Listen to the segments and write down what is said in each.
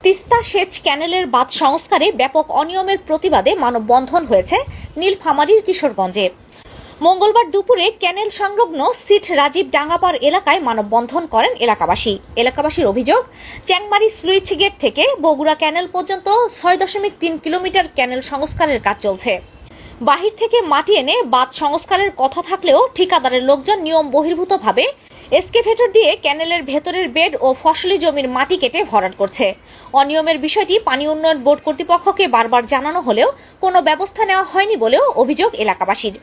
তিস্তা সেচ ক্যানেলের বাঁধ সংস্কারে ব্যাপক অনিয়মের প্রতিবাদে মানববন্ধন হয়েছে নীলফামারীর কিশোরগঞ্জে। মঙ্গলবার দুপুরে ক্যানেল সংলগ্ন সিট রাজীব ডাঙ্গাপাড় এলাকায় মানববন্ধন করেন এলাকাবাসীর অভিযোগ, চ্যাংমারি স্লুইস গেট থেকে বগুড়া ক্যানেল পর্যন্ত 6.3 কিলোমিটার ক্যানেল সংস্কারের কাজ চলছে। বাহির থেকে মাটি এনে বাঁধ সংস্কারের কথা থাকলেও ঠিকাদারের লোকজন নিয়ম বহির্ভূতভাবে এক্সকেভেটর দিয়ে ক্যানেলের ভেতরের বেড ও ফসলি জমির মাটি কেটে ভরাট করছে। অনিয়মের বিষয়টি পানি উন্নয়ন বোর্ড কর্তৃপক্ষকে বারবার জানানো হলেও কোনো ব্যবস্থা নেওয়া হয়নি বলেও অভিযোগ এলাকাবাসীর।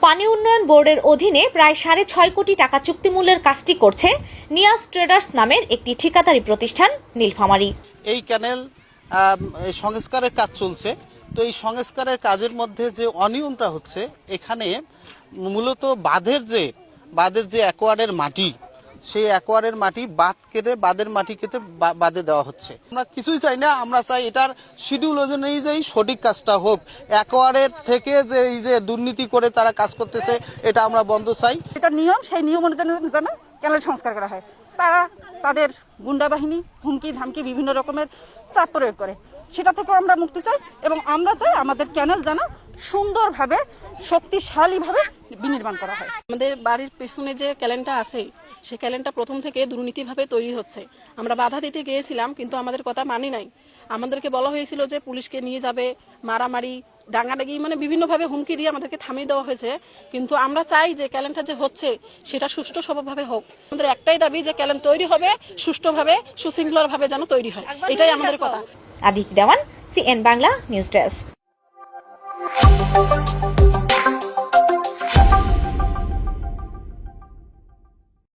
পানি উন্নয়ন বোর্ডের অধীনে প্রায় 6.5 কোটি টাকা চুক্তিমূল্যের কাজটি করছে নিয়াস ট্রেডার্স নামের একটি ঠিকাদারি প্রতিষ্ঠান নীলফামারী। এই ক্যানেল সংস্কারের কাজ চলছে। তো এই সংস্কারের কাজের মধ্যে যে অনিয়মটা হচ্ছে, এখানে মূলত বাঁধের যে অ্যাকোয়ার্ডের মাটি, সেই অ্যাকোয়ার্ডের মাটি বাঁধের মাটি কেটে বাঁধে দেওয়া হচ্ছে। আমরা কিছুই চাই না, আমরা চাই এটার শিডিউল অনুযায়ী সঠিক কাজটা হোক। অ্যাকোয়ার্ডের থেকে যে এই যে দুর্নীতি করে তারা কাজ করতেছে, এটা আমরা বন্ধ চাই। এটা নিয়ম, সেই নিয়ম অনুযায়ী যেন ক্যানেল সংস্কার করা হয়। তারা তাদের গুন্ডা বাহিনী হুমকি ধামকি বিভিন্ন রকমের চাপ প্রয়োগ করে, সেটা থেকে আমরা মুক্তি চাই এবং আমরা চাই আমাদের ক্যানেল যেন সুন্দরভাবে শক্তিশালীভাবে বিনির্মাণ করা হয়। আমাদের বাড়ির পেছনে যে ক্যানেলটা আছে, সেই ক্যানেলটা প্রথম থেকে দুর্নীতিভাবে তৈরি হচ্ছে। আমরা বাধা দিতে গিয়েছিলাম, কিন্তু আমাদের কথা মানি নাই। আমাদেরকে বলা হয়েছিল যে পুলিশকে নিয়ে যাবে, মারামারি ডাঙ্গাডাঙ্গি মানে বিভিন্নভাবে হুমকি দিয়ে আমাদেরকে থামিয়ে দেওয়া হয়েছে। কিন্তু আমরা চাই যে ক্যানেলটা যে হচ্ছে সেটা সুষ্ঠু সভ্যভাবে হোক। আমাদের একটাই দাবি যে ক্যানেল তৈরি হবে সুষ্ঠুভাবে, সুশৃঙ্খলভাবে যেন তৈরি হয়, এটাই আমাদের কথা। আদিক দেওয়ান, CN বাংলা নিউজ ডেস্ক।